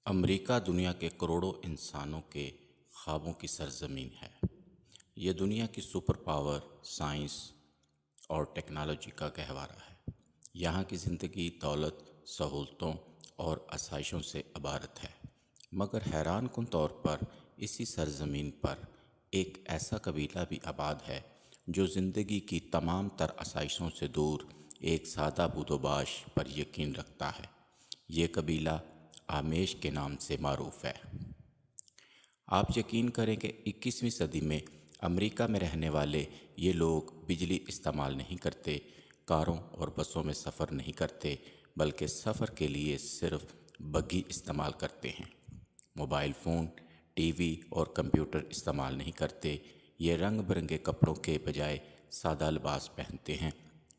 امریکہ دنیا کے کروڑوں انسانوں کے خوابوں کی سرزمین ہے۔ یہ دنیا کی سپر پاور، سائنس اور ٹیکنالوجی کا گہوارہ ہے۔ یہاں کی زندگی دولت، سہولتوں اور آسائشوں سے عبارت ہے، مگر حیران کن طور پر اسی سرزمین پر ایک ایسا قبیلہ بھی آباد ہے جو زندگی کی تمام تر آسائشوں سے دور ایک سادہ بود و باش پر یقین رکھتا ہے۔ یہ قبیلہ آمیش کے نام سے معروف ہے۔ آپ یقین کریں کہ 21ویں صدی میں امریکہ میں رہنے والے یہ لوگ بجلی استعمال نہیں کرتے، کاروں اور بسوں میں سفر نہیں کرتے، بلکہ سفر کے لیے صرف بگی استعمال کرتے ہیں۔ موبائل فون، ٹی وی اور کمپیوٹر استعمال نہیں کرتے۔ یہ رنگ برنگے کپڑوں کے بجائے سادہ لباس پہنتے ہیں۔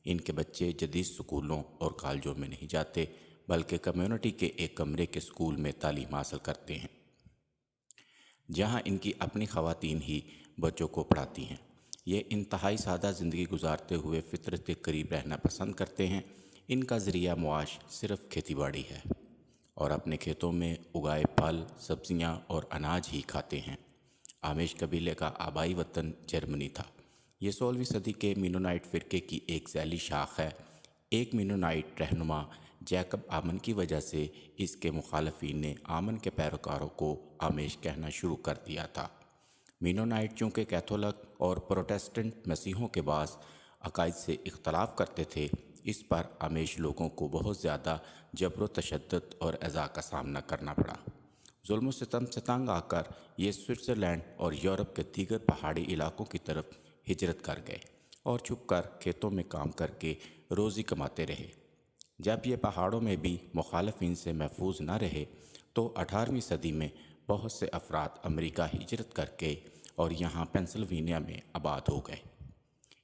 ان کے بچے جدید سکولوں اور کالجوں میں نہیں جاتے، بلکہ کمیونٹی کے ایک کمرے کے سکول میں تعلیم حاصل کرتے ہیں، جہاں ان کی اپنی خواتین ہی بچوں کو پڑھاتی ہیں۔ یہ انتہائی سادہ زندگی گزارتے ہوئے فطرت کے قریب رہنا پسند کرتے ہیں۔ ان کا ذریعہ معاش صرف کھیتی باڑی ہے اور اپنے کھیتوں میں اگائے پھل، سبزیاں اور اناج ہی کھاتے ہیں۔ آمیش قبیلے کا آبائی وطن جرمنی تھا۔ یہ 16ویں صدی کے مینونائٹ فرقے کی ایک ذیلی شاخ ہے۔ ایک مینونائٹ رہنما جیکب آمن کی وجہ سے اس کے مخالفین نے آمن کے پیروکاروں کو آمیش کہنا شروع کر دیا تھا۔ مینونائٹ چونکہ کیتھولک اور پروٹسٹنٹ مسیحیوں کے بعض عقائد سے اختلاف کرتے تھے، اس پر آمیش لوگوں کو بہت زیادہ جبر و تشدد اور ایذا کا سامنا کرنا پڑا۔ ظلم و ستم سے تنگ آ کر یہ سوئٹزرلینڈ اور یورپ کے دیگر پہاڑی علاقوں کی طرف ہجرت کر گئے اور چھپ کر کھیتوں میں کام کر کے روزی کماتے رہے۔ جب یہ پہاڑوں میں بھی مخالفین سے محفوظ نہ رہے تو 18ویں صدی میں بہت سے افراد امریکہ ہجرت کر کے اور یہاں پینسلوینیا میں آباد ہو گئے۔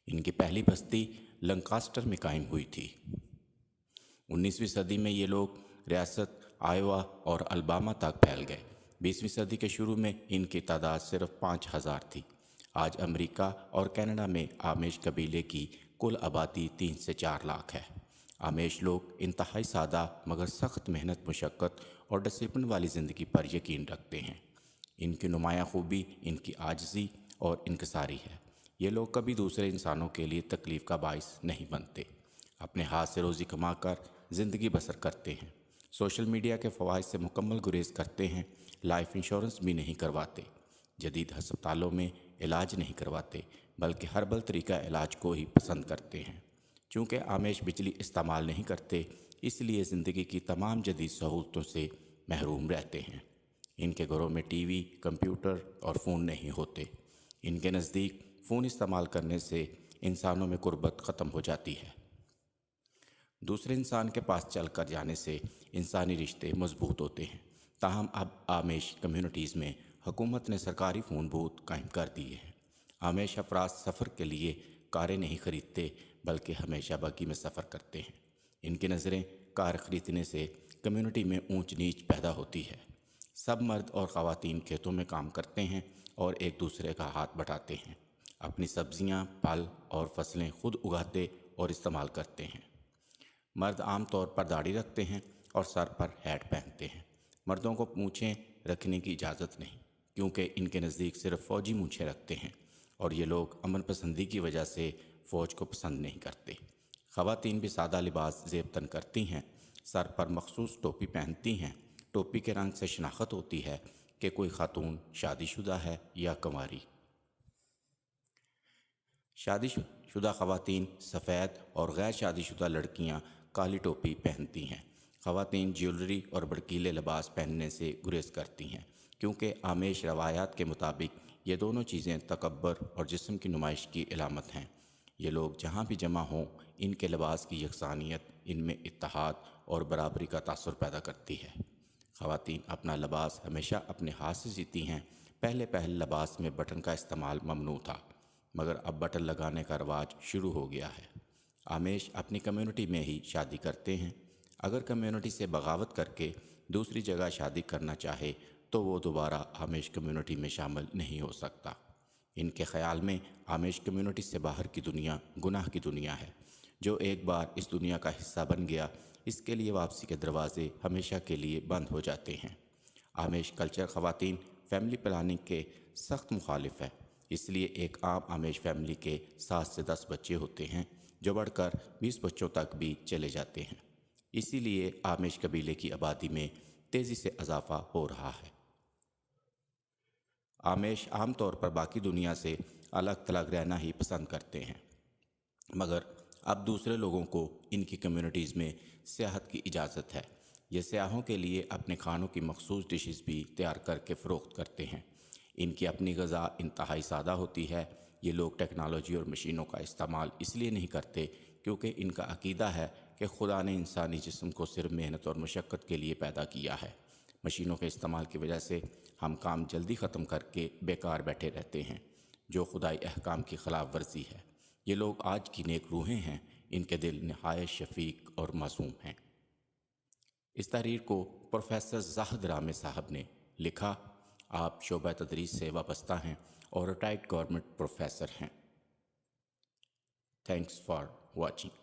ان کی پہلی بستی لنکاسٹر میں قائم ہوئی تھی۔ 19ویں صدی میں یہ لوگ ریاست آئیوا اور الباما تک پھیل گئے۔ 20ویں صدی کے شروع میں ان کی تعداد صرف 5000 تھی۔ آج امریکہ اور کینیڈا میں آمیش قبیلے کی کل آبادی 3 سے 4 لاکھ ہے۔ آمیش لوگ انتہائی سادہ مگر سخت محنت، مشقت اور ڈسپلن والی زندگی پر یقین رکھتے ہیں۔ ان کی نمایاں خوبی ان کی عاجزی اور انکساری ہے۔ یہ لوگ کبھی دوسرے انسانوں کے لیے تکلیف کا باعث نہیں بنتے، اپنے ہاتھ سے روزی کما کر زندگی بسر کرتے ہیں۔ سوشل میڈیا کے فوائد سے مکمل گریز کرتے ہیں، لائف انشورنس بھی نہیں کرواتے، جدید ہسپتالوں میں علاج نہیں کرواتے، بلکہ ہربل طریقہ علاج کو ہی پسند کرتے ہیں۔ چونکہ آمیش بجلی استعمال نہیں کرتے، اس لیے زندگی کی تمام جدید سہولتوں سے محروم رہتے ہیں۔ ان کے گھروں میں ٹی وی، کمپیوٹر اور فون نہیں ہوتے۔ ان کے نزدیک فون استعمال کرنے سے انسانوں میں قربت ختم ہو جاتی ہے۔ دوسرے انسان کے پاس چل کر جانے سے انسانی رشتے مضبوط ہوتے ہیں۔ تاہم اب آمیش کمیونٹیز میں حکومت نے سرکاری فون بوتھ قائم کر دیے ہیں۔ آمیش افراد سفر کے لیے کاریں نہیں خریدتے، بلکہ ہمیشہ بگی میں سفر کرتے ہیں۔ ان کی نظریں کار خریدنے سے کمیونٹی میں اونچ نیچ پیدا ہوتی ہے۔ سب مرد اور خواتین کھیتوں میں کام کرتے ہیں اور ایک دوسرے کا ہاتھ بٹاتے ہیں۔ اپنی سبزیاں، پھل اور فصلیں خود اگاتے اور استعمال کرتے ہیں۔ مرد عام طور پر داڑھی رکھتے ہیں اور سر پر ہیٹ پہنتے ہیں۔ مردوں کو مونچھیں رکھنے کی اجازت نہیں، کیونکہ ان کے نزدیک صرف فوجی مونچھیں رکھتے ہیں اور یہ لوگ امن پسندی کی وجہ سے فوج کو پسند نہیں کرتے۔ خواتین بھی سادہ لباس زیب تن کرتی ہیں، سر پر مخصوص ٹوپی پہنتی ہیں۔ ٹوپی کے رنگ سے شناخت ہوتی ہے کہ کوئی خاتون شادی شدہ ہے یا کنواری۔ شادی شدہ خواتین سفید اور غیر شادی شدہ لڑکیاں کالی ٹوپی پہنتی ہیں۔ خواتین جیولری اور بھڑکیلے لباس پہننے سے گریز کرتی ہیں، کیونکہ آمیش روایات کے مطابق یہ دونوں چیزیں تکبر اور جسم کی نمائش کی علامت ہیں۔ یہ لوگ جہاں بھی جمع ہوں، ان کے لباس کی یکسانیت ان میں اتحاد اور برابری کا تاثر پیدا کرتی ہے۔ خواتین اپنا لباس ہمیشہ اپنے ہاتھ سے سیتی ہیں۔ پہلے لباس میں بٹن کا استعمال ممنوع تھا، مگر اب بٹن لگانے کا رواج شروع ہو گیا ہے۔ آمیش اپنی کمیونٹی میں ہی شادی کرتے ہیں۔ اگر کمیونٹی سے بغاوت کر کے دوسری جگہ شادی کرنا چاہے تو وہ دوبارہ آمیش کمیونٹی میں شامل نہیں ہو سکتا۔ ان کے خیال میں آمیش کمیونٹی سے باہر کی دنیا گناہ کی دنیا ہے۔ جو ایک بار اس دنیا کا حصہ بن گیا، اس کے لیے واپسی کے دروازے ہمیشہ کے لیے بند ہو جاتے ہیں۔ آمیش کلچر خواتین فیملی پلاننگ کے سخت مخالف ہے، اس لیے ایک عام آمیش فیملی کے 7 سے 10 بچے ہوتے ہیں جو بڑھ کر 20 بچوں تک بھی چلے جاتے ہیں۔ اسی لیے آمیش قبیلے کی آبادی میں تیزی سے اضافہ ہو رہا ہے۔ آمیش عام طور پر باقی دنیا سے الگ تھلگ رہنا ہی پسند کرتے ہیں، مگر اب دوسرے لوگوں کو ان کی کمیونٹیز میں سیاحت کی اجازت ہے۔ یہ سیاحوں کے لیے اپنے کھانوں کی مخصوص ڈشز بھی تیار کر کے فروخت کرتے ہیں۔ ان کی اپنی غذا انتہائی سادہ ہوتی ہے۔ یہ لوگ ٹیکنالوجی اور مشینوں کا استعمال اس لیے نہیں کرتے کیونکہ ان کا عقیدہ ہے کہ خدا نے انسانی جسم کو صرف محنت اور مشقت کے لیے پیدا کیا ہے۔ مشینوں کے استعمال کی وجہ سے ہم کام جلدی ختم کر کے بیکار بیٹھے رہتے ہیں، جو خدائی احکام کی خلاف ورزی ہے۔ یہ لوگ آج کی نیک روحیں ہیں، ان کے دل نہایت شفیق اور معصوم ہیں۔ اس تحریر کو پروفیسر زاہد رامے صاحب نے لکھا۔ آپ شعبہ تدریس سے وابستہ ہیں اور ریٹائرڈ گورنمنٹ پروفیسر ہیں۔ Thanks for watching.